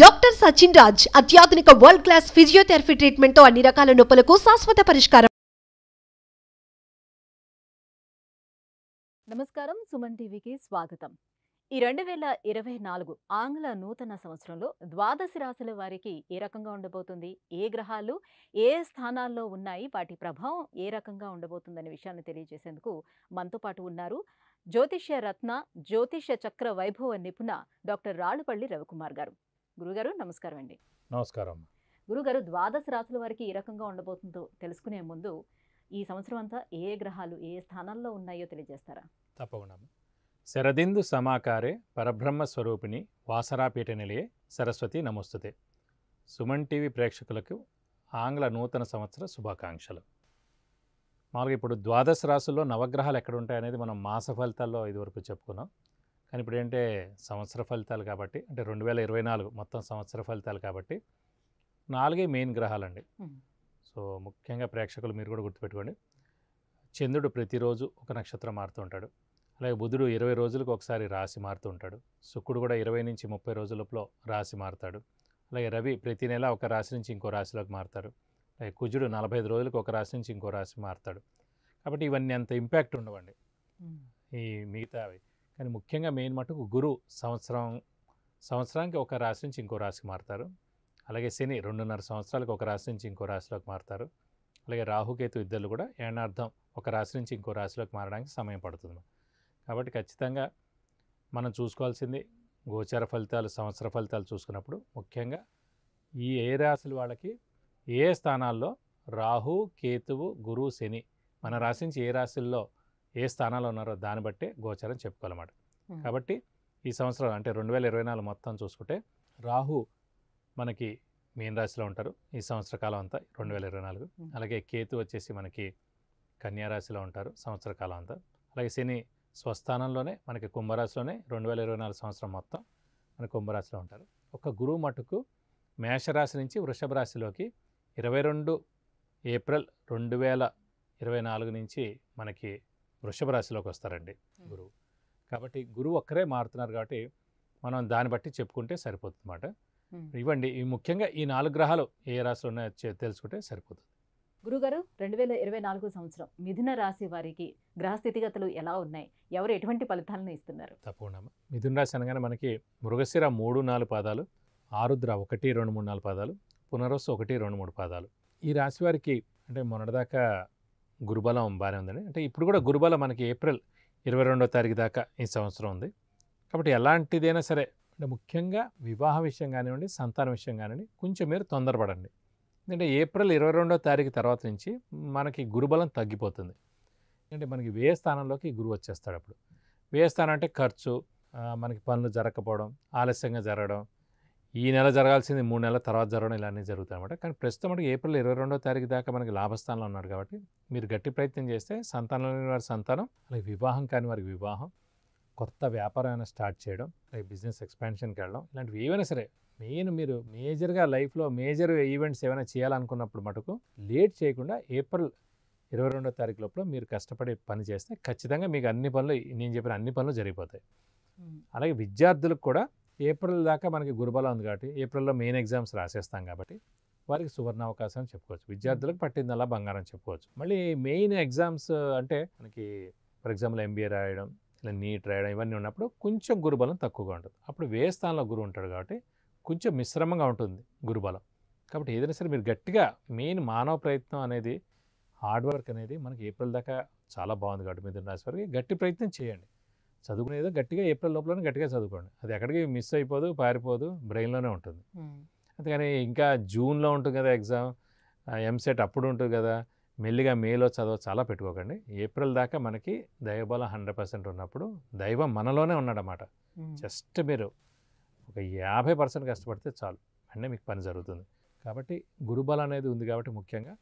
Doctor Sachin Raj అత్యాధునిక world class physiotherapy treatment తో అన్ని రకాల నొప్పులకు శాశ్వత పరిష్కారం. నమస్కారం, సుమన్ టీవీకి స్వాగతం. ఈ 2024 ఆంగ్ల నూతన సంవత్సరంలో ద్వాదశ రాశుల వారికి ఏ రకంగా ఉండబోతుంది, ఏ గ్రహాలు ఏ స్థానాల్లో ఉన్నాయి, వాటి ప్రభావం ఏ రకంగా ఉండబోతుందనే విషయాన్ని తెలియజేసేందుకు మనతో పాటు ఉన్నారు జ్యోతిష్య రత్న జ్యోతిష్య చక్ర వైభవ నిపుణ డాక్టర్ రాళ్ళపల్లి రవికుమార్ గారు. గురుగారు నమస్కారం అండి. నమస్కారం. గురుగారు, ద్వాదశ రాశుల వారికి ఏ రకంగా ఉండబోతుందో తెలుసుకునే ముందు ఈ సంవత్సరం అంతా ఏ గ్రహాలు ఏ స్థానాల్లో ఉన్నాయో తెలియజేస్తారా? తప్పకుండా. శరదిందు సమాకారే పరబ్రహ్మ స్వరూపిణి వాసరాపీఠ నిలయే సరస్వతి నమోస్తుతే. సుమన్ టీవీ ప్రేక్షకులకు ఆంగ్ల నూతన సంవత్సర శుభాకాంక్షలు. మామూలుగా ఇప్పుడు ద్వాదశ రాశుల్లో నవగ్రహాలు ఎక్కడ ఉంటాయనేది మనం మాస ఫలితాల్లో ఇదివరకు చెప్పుకున్నాం. కానీ ఇప్పుడు ఏంటంటే సంవత్సర ఫలితాలు కాబట్టి, అంటే 2024 మొత్తం సంవత్సర ఫలితాలు కాబట్టి 4 మెయిన్ గ్రహాలండి. సో ముఖ్యంగా ప్రేక్షకులు మీరు కూడా గుర్తుపెట్టుకోండి, చంద్రుడు ప్రతిరోజు ఒక నక్షత్రం మారుతూ ఉంటాడు. అలాగే బుధుడు 20 రోజులకు ఒకసారి రాశి మారుతూ ఉంటాడు. శుక్రుడు కూడా 20 నుంచి 30 రోజులలో రాశి మారుతాడు. అలాగే రవి ప్రతి నెల ఒక రాశి నుంచి ఇంకో రాశిలోకి మారుతారు. అలాగే కుజుడు 45 రోజులకు ఒక రాశి నుంచి ఇంకో రాశి మారుతాడు. కాబట్టి ఇవన్నీ అంత ఇంపాక్ట్ ఉండవండి ఈ మిగతావి. కానీ ముఖ్యంగా మెయిన్ మటుకు గురు సంవత్సరానికి ఒక రాశి నుంచి ఇంకో రాశికి మారుతారు. అలాగే శని 2.5 సంవత్సరాలకు ఒక రాశి నుంచి ఇంకో రాశిలోకి మారుతారు. అలాగే రాహుకేతు ఇద్దరు కూడా ఏనార్థం ఒక రాశి నుంచి ఇంకో రాశిలోకి మారడానికి సమయం పడుతుంది. కాబట్టి ఖచ్చితంగా మనం చూసుకోవాల్సింది గోచార ఫలితాలు, సంవత్సర ఫలితాలు చూసుకున్నప్పుడు ముఖ్యంగా ఈ ఏ రాశుల వాళ్ళకి ఏ స్థానాల్లో రాహు, కేతువు, గురు, శని మన రాశి నుంచి ఏ రాశుల్లో ఏ స్థానాల్లో ఉన్నారో దాన్ని బట్టే గోచారం చెప్పుకోవాలన్నమాట. కాబట్టి ఈ సంవత్సరం అంటే 2024 మొత్తం చూసుకుంటే రాహు మనకి మీన రాశిలో ఉంటారు ఈ సంవత్సర కాలం అంతా 2024. అలాగే కేతు వచ్చేసి మనకి కన్యా రాశిలో ఉంటారు సంవత్సర కాలం అంతా. అలాగే శని స్వస్థానంలోనే మనకి కుంభరాశిలోనే 2024 సంవత్సరం మొత్తం మన కుంభరాశిలో ఉంటారు. ఒక గురువు మటుకు మేషరాశి నుంచి వృషభ రాశిలోకి 22 ఏప్రిల్ 2024 నుంచి మనకి వృషభ రాశిలోకి వస్తారండి గురువు. కాబట్టి గురువు ఒక్కరే మారుతున్నారు కాబట్టి మనం దాన్ని బట్టి చెప్పుకుంటే సరిపోతుంది అన్నమాట. ఇవ్వండి ఈ ముఖ్యంగా ఈ 4 గ్రహాలు ఏ రాశిలో ఉన్నాయో తెలుసుకుంటే సరిపోతుంది. గురుగారు, 2024 సంవత్సరం మిథున రాశి వారికి గ్రహ స్థితిగతులు ఎలా ఉన్నాయి, ఎవరు ఎటువంటి ఫలితాలను ఇస్తున్నారు? తప్పకుండా. మిథున రాశి అనగానే మనకి మృగశిర 3-4 పాదాలు, ఆరుద్ర 1-2-3-4 పాదాలు, పునరస్సు 1-2-3 పాదాలు. ఈ రాశి వారికి అంటే మొన్నటిదాకా గురుబలం బాగానే ఉందండి. అంటే ఇప్పుడు కూడా గురుబలం మనకి ఏప్రిల్ 22వ తారీఖు దాకా ఈ సంవత్సరం ఉంది. కాబట్టి ఎలాంటిదైనా సరే అంటే ముఖ్యంగా వివాహ విషయం కానివ్వండి, సంతాన విషయం కానివ్వండి, కొంచెం మీరు తొందరపడండి. ఎందుకంటే ఏప్రిల్ 22వ తారీఖు తర్వాత నుంచి మనకి గురుబలం తగ్గిపోతుంది. అంటే మనకి వ్యయ స్థానంలోకి గురువు వచ్చేస్తాడు. అప్పుడు వ్యయ స్థానం అంటే ఖర్చు, మనకి పనులు జరగకపోవడం, ఆలస్యంగా జరగడం, ఈ నెల జరగాల్సింది 3 నెలల తర్వాత జరగడం, ఇలా అన్నీ జరుగుతాయి అన్నమాట. కానీ ప్రస్తుతం మనకి ఏప్రిల్ 22వ తారీఖు దాకా మనకి లాభస్థానంలో ఉన్నాడు కాబట్టి మీరు గట్టి ప్రయత్నం చేస్తే సంతానం లేని వారి సంతానం, అలాగే వివాహం కాని వారికి వివాహం, కొత్త వ్యాపారం అయినా స్టార్ట్ చేయడం, అలాగే బిజినెస్ ఎక్స్పాన్షన్కి వెళ్ళడం, ఇలాంటివి ఏవైనా సరే మెయిన్ మీరు మేజర్గా లైఫ్లో మేజర్ ఈవెంట్స్ ఏమైనా చేయాలనుకున్నప్పుడు మటుకు లేట్ చేయకుండా ఏప్రిల్ 22వ తారీఖు లోపల మీరు కష్టపడి పని చేస్తే ఖచ్చితంగా మీకు అన్ని పనులు, నేను చెప్పిన అన్ని పనులు జరిగిపోతాయి. అలాగే విద్యార్థులకు కూడా ఏప్రిల్ దాకా మనకి గురుబలం ఉంది కాబట్టి ఏప్రిల్లో మెయిన్ ఎగ్జామ్స్ రాసేస్తాం కాబట్టి వారికి సువర్ణ అవకాశం అని చెప్పుకోవచ్చు. విద్యార్థులకు పట్టిందల్లా బంగారం చెప్పుకోవచ్చు. మళ్ళీ మెయిన్ ఎగ్జామ్స్ అంటే మనకి ఫర్ ఎగ్జాంపుల్ MBA రాయడం, ఇలా నీట్ రాయడం, ఇవన్నీ ఉన్నప్పుడు కొంచెం గురుబలం తక్కువగా ఉంటుంది. అప్పుడు వ్యయ స్థానంలో గురువు ఉంటాడు కాబట్టి కొంచెం మిశ్రమంగా ఉంటుంది గురుబలం. కాబట్టి ఏదైనా సరే మీరు గట్టిగా మెయిన్ మానవ ప్రయత్నం అనేది, హార్డ్ వర్క్ అనేది మనకి ఏప్రిల్ దాకా చాలా బాగుంది కాబట్టి మిథున రాశి వారికి గట్టి ప్రయత్నం చేయండి. చదువుకునేదో గట్టిగా ఏప్రిల్ లోపలనే గట్టిగా చదువుకోండి. అది ఎక్కడికి మిస్ అయిపోదు, పారిపోదు, బ్రెయిన్లోనే ఉంటుంది. అంతేగాని ఇంకా జూన్లో ఉంటుంది కదా ఎగ్జామ్, ఎంసెట్ అప్పుడు ఉంటుంది కదా, మెల్లిగా మేలో చదవ చాలా పెట్టుకోకండి. ఏప్రిల్ దాకా మనకి దైవబలం 100% ఉన్నప్పుడు దైవం మనలోనే ఉన్నాడన్నమాట. జస్ట్ మీరు ఒక 50% కష్టపడితే చాలు, అంటే మీకు పని జరుగుతుంది. కాబట్టి గురుబలం అనేది ఉంది కాబట్టి ముఖ్యంగా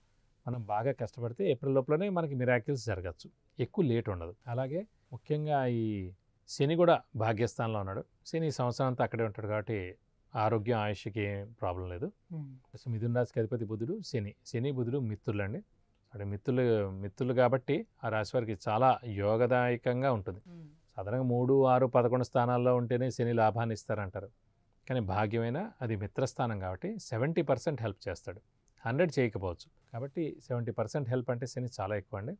మనం బాగా కష్టపడితే ఏప్రిల్ లోపలనే మనకి మిరాకిల్స్ జరగచ్చు, ఎక్కువ లేట్ ఉండదు. అలాగే ముఖ్యంగా ఈ శని కూడా భాగ్యస్థానంలో ఉన్నాడు. శని ఈ సంవత్సరం అంతా అక్కడే ఉంటాడు కాబట్టి ఆరోగ్యం, ఆయుష్కి ఏం ప్రాబ్లం లేదు. మిథున రాశికి అధిపతి బుధుడు, శని బుధుడు మిత్రులు అండి. అంటే మిత్రులు కాబట్టి ఆ రాశి వారికి చాలా యోగదాయకంగా ఉంటుంది. సాధారణంగా 3, 6, 11 స్థానాల్లో ఉంటేనే శని లాభాన్ని ఇస్తారంటారు. కానీ భాగ్యమైన అది మిత్రస్థానం కాబట్టి 70% హెల్ప్ చేస్తాడు, 100 చేయకపోవచ్చు. కాబట్టి 70% హెల్ప్ అంటే శని చాలా ఎక్కువ అండి.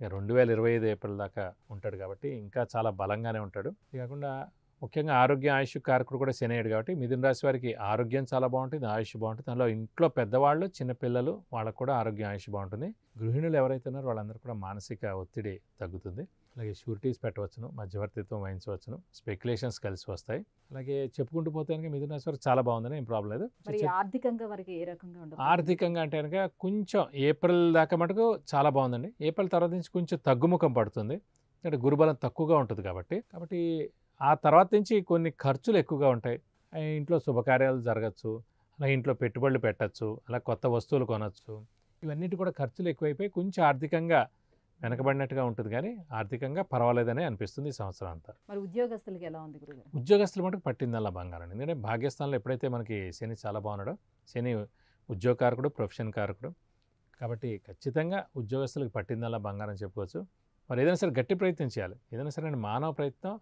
2025 ఏప్రిల్ దాకా ఉంటాడు కాబట్టి ఇంకా చాలా బలంగానే ఉంటాడు. ఇది కాకుండా ముఖ్యంగా ఆరోగ్య ఆయుష్ కారకుడు కూడా శనేయుడు కాబట్టి మిథున రాశి వారికి ఆరోగ్యం చాలా బాగుంటుంది, ఆయుష్ బాగుంటుంది. అందులో ఇంట్లో పెద్దవాళ్ళు చిన్నపిల్లలు వాళ్ళకు కూడా ఆరోగ్య ఆయుష్ బాగుంటుంది. గృహిణులు ఎవరైతే ఉన్నారో వాళ్ళందరూ కూడా మానసిక ఒత్తిడి తగ్గుతుంది. అలాగే షూరిటీస్ పెట్టవచ్చును, మధ్యవర్తిత్వం వహించవచ్చును, స్పెక్యులేషన్స్ కలిసి వస్తాయి. అలాగే చెప్పుకుంటూ పోతే కనుక మిథున రాశి వారికి చాలా బాగుందని ఏం ప్రాబ్లం లేదు. మరి ఆర్థికంగా వారికి ఏ రకంగా ఉండదు? ఆర్థికంగా అంటే కనుక కొంచెం ఏప్రిల్ దాకా మటుకు చాలా బాగుందండి. ఏప్రిల్ తర్వాత నుంచి కొంచెం తగ్గుముఖం పడుతుంది, అంటే గురుబలం తక్కువగా ఉంటుంది కాబట్టి ఆ తర్వాత నుంచి కొన్ని ఖర్చులు ఎక్కువగా ఉంటాయి. ఇంట్లో శుభకార్యాలు జరగచ్చు, అలా ఇంట్లో పెట్టుబడులు పెట్టచ్చు, అలా కొత్త వస్తువులు కొనవచ్చు. ఇవన్నిటి కూడా ఖర్చులు ఎక్కువైపోయి కొంచెం ఆర్థికంగా వెనకబడినట్టుగా ఉంటుంది, కానీ ఆర్థికంగా పర్వాలేదని అనిపిస్తుంది ఈ సంవత్సరం అంతా. మరి ఉద్యోగస్తులకి ఎలా ఉంది గురుగారు? ఉద్యోగస్తులు మటుకు పట్టిందల్లా బంగారం. ఎందుకంటే భాగ్యస్థానంలో ఎప్పుడైతే మనకి శని చాలా బాగున్నాడో, శని ఉద్యోగకారకుడు, ప్రొఫెషన్ కారకుడు కాబట్టి ఖచ్చితంగా ఉద్యోగస్తులకు పట్టిందల్లా బంగారం చెప్పుకోవచ్చు. మరి ఏదైనా సరే గట్టి ప్రయత్నం చేయాలి. ఏదైనా సరే మానవ ప్రయత్నం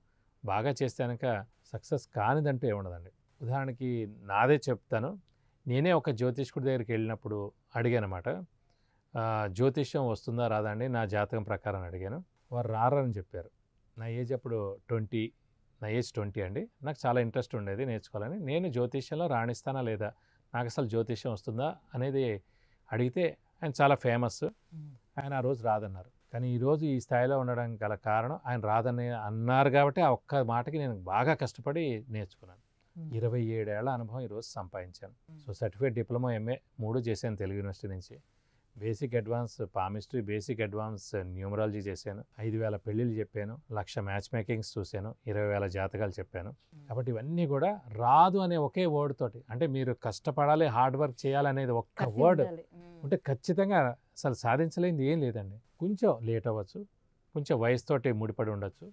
బాగా చేస్తే కనుక సక్సెస్ కానిదంటూ ఏముండదండి. ఉదాహరణకి నాదే చెప్తాను. నేనే ఒక జ్యోతిష్కుడి దగ్గరికి వెళ్ళినప్పుడు అడిగాను అన్నమాట, జ్యోతిష్యం వస్తుందా రాదా అండి నా జాతకం ప్రకారం అడిగాను. వారు రారని చెప్పారు. నా ఏజ్ అప్పుడు 20, నా ఏజ్ 20 అండి. నాకు చాలా ఇంట్రెస్ట్ ఉండేది నేర్చుకోవాలని. నేను జ్యోతిష్యంలో రాణిస్తానా లేదా, నాకు అసలు జ్యోతిష్యం వస్తుందా అనేది అడిగితే ఆయన చాలా ఫేమస్, ఆయన ఆ రోజు రాదన్నారు. కానీ ఈరోజు ఈ స్థాయిలో ఉండడానికి గల కారణం ఆయన రాదని అన్నారు కాబట్టి ఆ ఒక్క మాటకి నేను బాగా కష్టపడి నేర్చుకున్నాను. 27 ఏళ్ల అనుభవం ఈరోజు సంపాదించాను. సో సర్టిఫికేట్, డిప్లొమా, ఎంఏ 3 చేశాను తెలుగు యూనివర్సిటీ నుంచి. Basic advance palmistry, basic advance numerology చేశాను. 5,000 పెళ్ళిళ్ళు చెప్పాను, 1,00,000 మ్యాచ్ మేకింగ్స్ చూశాను, 20,000 జాతకాలు చెప్పాను. కాబట్టి ఇవన్నీ కూడా రాదు అనే ఒకే వర్డ్ తోటి, అంటే మీరు కష్టపడాలి, హార్డ్ వర్క్ చేయాలనేది ఒక్క వర్డ్ ఉంటే ఖచ్చితంగా అసలు సాధించలేనిది ఏం లేదండి. కొంచెం లేట్ అవ్వచ్చు, కొంచెం వయసుతోటి ముడిపడి ఉండొచ్చు,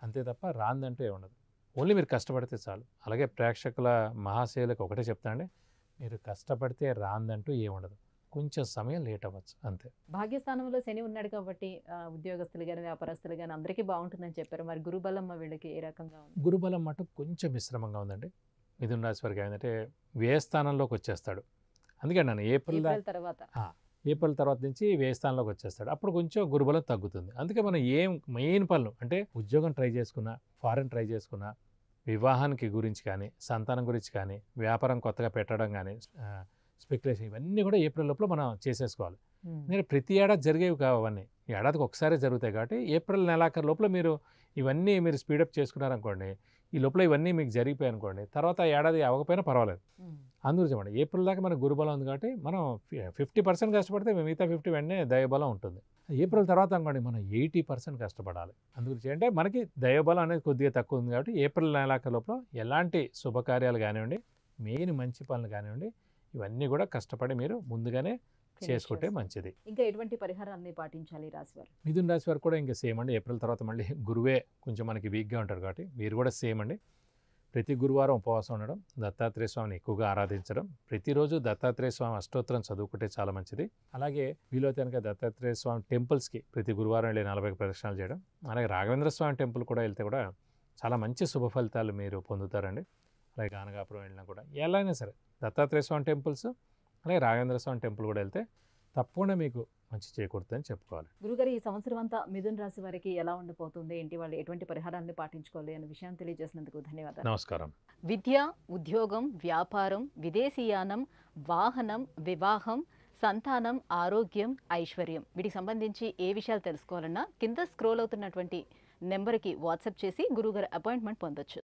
అంతే తప్ప రాందంటూ ఉండదు. ఓన్లీ మీరు కష్టపడితే చాలు. అలాగే ప్రేక్షకుల మహాశయులకు ఒకటే చెప్తానండి, మీరు కష్టపడితే రాందంటూ ఏముండదు, కొంచెం సమయం లేట్ అవ్వచ్చు అంతే. భాగ్యస్థానంలో శని ఉన్నాడు కాబట్టి ఉద్యోగస్తులు కానీ వ్యాపారస్తులు కానీ అందరికీ బాగుంటుందని చెప్పారు. మరి గురుబలం వీళ్ళకి ఏ రకంగా ఉంది? గురుబలం మటు కొంచెం మిశ్రమంగా ఉందండి. మిథున రాశి వారికి ఏంటంటే వ్యయస్థానంలోకి వచ్చేస్తాడు. అందుకే నన్ను ఏప్రిల్ తర్వాత నుంచి వ్యయస్థానంలోకి వచ్చేస్తాడు. అప్పుడు కొంచెం గురుబలం తగ్గుతుంది. అందుకే మనం మెయిన్ పనులు అంటే ఉద్యోగం ట్రై చేసుకున్నా, ఫారెన్ ట్రై చేసుకున్నా, వివాహానికి గురించి కానీ, సంతానం గురించి కానీ, వ్యాపారం కొత్తగా పెట్టడం కానీ, స్పెక్యులేషన్, ఇవన్నీ కూడా ఏప్రిల్ లోపల మనం చేసేసుకోవాలి. నేను ప్రతి ఏడాది జరిగేవి కావు, అవన్నీ ఏడాదికి ఒకసారి జరుగుతాయి. కాబట్టి ఏప్రిల్ నెలాఖరు లోపల ఇవన్నీ మీరు స్పీడప్ చేసుకున్నారనుకోండి, ఈ లోపల ఇవన్నీ మీకు జరిగిపోయాయి అనుకోండి, తర్వాత ఏడాది అవ్వకపోయినా పర్వాలేదు. అందుకు చెప్పండి, ఏప్రిల్ దాకా మనకు గురుబలం ఉంది కాబట్టి మనం 50% కష్టపడితే మిగతా 50 వెంటనే దైవబలం ఉంటుంది. ఏప్రిల్ తర్వాత అనుకోండి మనం 80% కష్టపడాలి. అందుగురించి అంటే మనకి దైవబలం అనేది కొద్దిగా తక్కువ ఉంది కాబట్టి ఏప్రిల్ నెలాఖరు లోపల ఎలాంటి శుభకార్యాలు కానివ్వండి, మెయిన్ మంచి పనులు కానివ్వండి, ఇవన్నీ కూడా కష్టపడి మీరు ముందుగానే చేసుకుంటే మంచిది. ఇంకా ఎటువంటి పరిహారాన్ని పాటించాలి రాశివారు? మిథున రాశి వారు కూడా ఇంకా సేమ్ అండి. ఏప్రిల్ తర్వాత మళ్ళీ గురువే కొంచెం మనకి వీక్గా ఉంటారు కాబట్టి మీరు కూడా సేమ్ అండి. ప్రతి గురువారం ఉపవాసం ఉండడం, దత్తాత్రేయ స్వామిని ఎక్కువగా ఆరాధించడం, ప్రతిరోజు దత్తాత్రేయ స్వామి అష్టోత్తరం చదువుకుంటే చాలా మంచిది. అలాగే వీలైతే కనుక దత్తాత్రేయ స్వామి టెంపుల్స్కి ప్రతి గురువారం వెళ్ళి 40 ప్రదక్షిణాలు చేయడం, అలాగే రాఘవేంద్ర స్వామి టెంపుల్ కూడా వెళ్తే కూడా చాలా మంచి శుభ ఫలితాలు మీరు పొందుతారండి. అలాగే గానగాపురం వెళ్ళినా కూడా ఎలా అయినా సరే దత్తాత్రేయ స్వామి టెంపుల్స్, అలాగే రాఘవేంద్ర స్వామి టెంపుల్ కూడా వెళ్తే తప్పకుండా మీకు మంచి చేకూరుతుందని చెప్పుకోవాలి. గురుగారు, ఈ సంవత్సరం అంతా మిథున రాశి వారికి ఎలా ఉండబోతుంది, ఏంటి, వాళ్ళు ఎటువంటి పరిహారాన్ని పాటించుకోవాలి అనే విషయాన్ని తెలియజేసినందుకు ధన్యవాదాలు. నమస్కారం. విద్య, ఉద్యోగం, వ్యాపారం, విదేశీయానం, వాహనం, వివాహం, సంతానం, ఆరోగ్యం, ఐశ్వర్యం, వీటికి సంబంధించి ఏ విషయాలు తెలుసుకోవాలన్నా కింద స్క్రోల్ అవుతున్నటువంటి నెంబర్కి వాట్సాప్ చేసి గురుగారు అపాయింట్మెంట్ పొందొచ్చు.